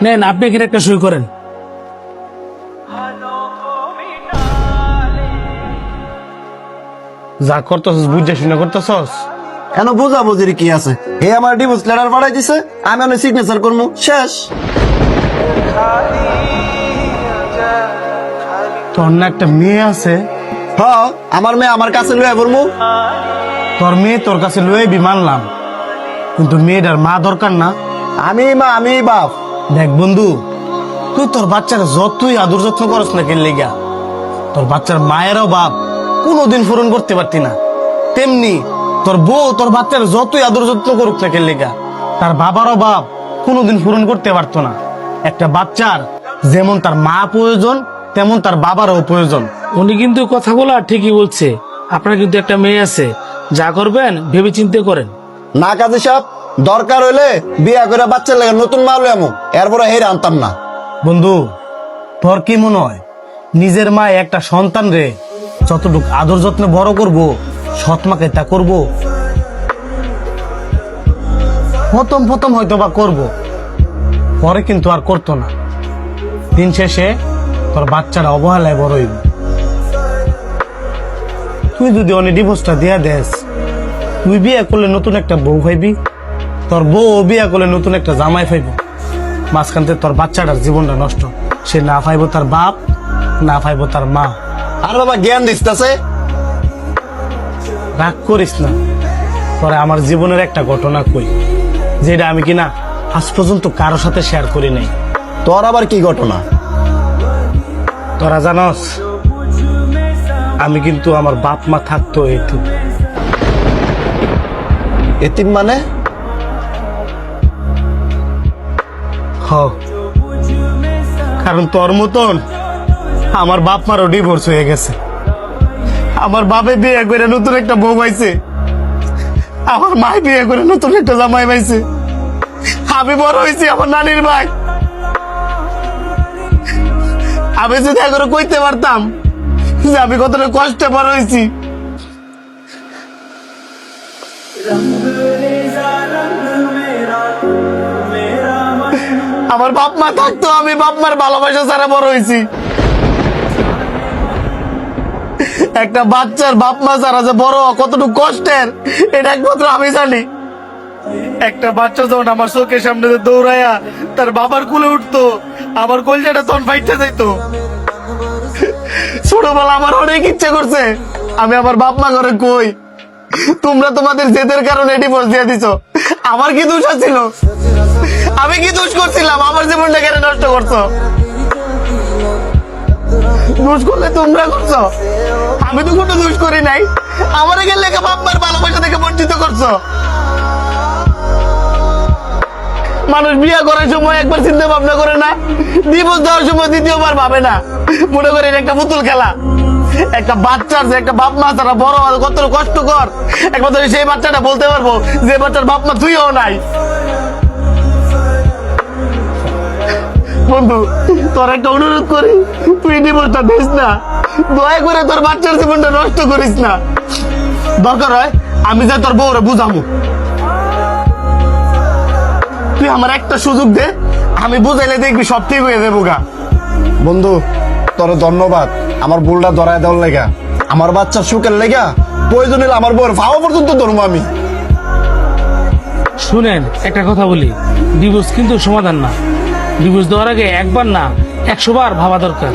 নেন, আপনি এখানে একটা সই করেন। যা করতেছস বুঝা শুনে করতেছস। কেন বুঝা বুঝির কি আছে? হে আমার ডিভোর্স লেটার পাঠাই দিছে, আমি অনেক সিগনেচার করবো, শেষ। তোর না একটা মেয়ে আছে, হ্যাঁ, আমার মেয়ে আমার কাছে লয়ে বলবো। তোর মেয়ে তোর কাছে লয়ে মানলাম, কিন্তু মেয়েটার মা দরকার না? আমি মা, আমি বাপ। দেখ বন্ধু, তুই তোর বাচ্চার যতই আদর যত্ন করস না কেন লেগা, তোর বাচ্চার মায়েরও বাপ কোনোদিন পূরণ করতে পারতি না। তেমনি তোর বউ তোর বাচ্চার যতই আদর যত্ন করুক না কেন লেগা, তার বাবারও বাপ কোনোদিন পূরণ করতে পারতো না। একটা বাচ্চার যেমন তার মা প্রয়োজন, তেমন তার বাবারও প্রয়োজন। উনি কিন্তু কথাগুলো ঠিকই বলছে। আপনার কিন্তু একটা মেয়ে আছে, যা করবেন ভেবে চিন্তে করেন। না কাজী সাহেব, দরকার হইলে বিয়া করে বাচ্চা লাগে নতুন মা লয়ে আমু, এরপরে হেরে আনতাম না। বন্ধু, তোর কি মনে হয় নিজের মা একটা সন্তান রে যতটুকু আদর যত্নে বড় করবো, সৎ মাকে তা করবো? প্রথম হয়তো বা করবো, পরে কিন্তু আর করতো না। দিন শেষে তোর বাচ্চারা অবহেলায় বড় হইব। তুই যদি অনেক ডিভোর্সটা দিয়া দেস, তুই বিয়ে করলে নতুন একটা বউ পাইবি, তোর বউ বিয়ে করলে নতুন একটা জামাই পাইব। মাঝখান থেকে তোর বাচ্চাটার জীবনটা নষ্ট। সে না পাইব তার বাপ, না পাইব তার মা। আর বাবা জ্ঞান দিতেছে। রাগ করিস না, তোরে আমার জীবনের একটা ঘটনা কই, যেটা আমি কিনা আজ পর্যন্ত কারো সাথে শেয়ার করি নাই। তোর আবার কি ঘটনা? তোরা জানস, আমি কিন্তু আমার বাপ মা থাকতো এইটু। এতিম মানে? হ, কারণ তোর মতন আমার বাপ মারও ডিভোর্স হয়ে গেছে। আমার বাপে বিয়ে করে নতুন একটা বউ পাইছে, আমার মা বিয়ে করে নতুন একটা জামাই পাইছে। আমি বড় হয়েছি আমার নানির ভাই। আমি যদি এগুলো কইতে পারতাম যে আমি কতটা কষ্টে বড় হয়েছি। আমার বাপ মা থাকতো, আমি বাপ মার ভালোবাসা ছাড়া বড় হয়েছি। একটা বাচ্চার বাপ মা ছাড়া যে বড় কতটুকু কষ্টের, এটা একমাত্র আমি জানি। একটা বাচ্চা যখন আমার চোখের সামনে দৌড়াইয়া তার বাবার কুলে উঠতো, আমার কলজাটা তখন ফাইটতে যাইতো। ছোটবেলা আমার অনেক ইচ্ছে করছে আমি আমার বাপ মা ঘরে কই। তোমরা তোমাদের জেদের কারণে ডিভোর্স দিয়ে দিছো। আমার কি দোষ ছিল? আমি কি দোষ করছিলাম? আমার জীবনটা কেন নষ্ট করছো? দোষ করলে তোমরা করছো, আমি তো কোনো দোষ করি নাই। আমার গেলে বাপ মার ভালোবাসা থেকে বঞ্চিত করছো। মানুষ বিয়ে করার সময় একবার চিন্তা ভাবনা করে না, ডিভোর্স দেওয়ার সময় দ্বিতীয়বার ভাবে না। মনে করেন একটা পুতুল খেলা, একটা বাচ্চার যে একটা বাপ মা তারা বড় কত কষ্টকর, একমাত্র সেই বাচ্চাটা বলতে পারবো যে বাচ্চার বাপ মা তুইও নাই। বন্ধু, তোর একটা অনুরোধ করি, তুই ডিভোর্সটা দিস না। দয়া করে তোর বাচ্চার জীবনটা নষ্ট করিস না। দরকার হয় আমি যাই তোর বউরে বুঝামু। তুই আমার একটা সুযোগ দে, আমি বুঝাইলে দেখবি সব ঠিক হয়ে যাবো গা। বন্ধু, তোর ধন্যবাদ আমার ভুলটা ধরায় দেওয়ার লেগা। আমার বাচ্চার সুখের লেগা প্রয়োজন হলে আমার বউয়ের ভাবা পর্যন্ত ধরবো আমি। শুনেন, একটা কথা বলি, ডিভোর্স কিন্তু সমাধান না। ডিভোর্স দেওয়ার আগে একবার না 100 বার ভাবা দরকার।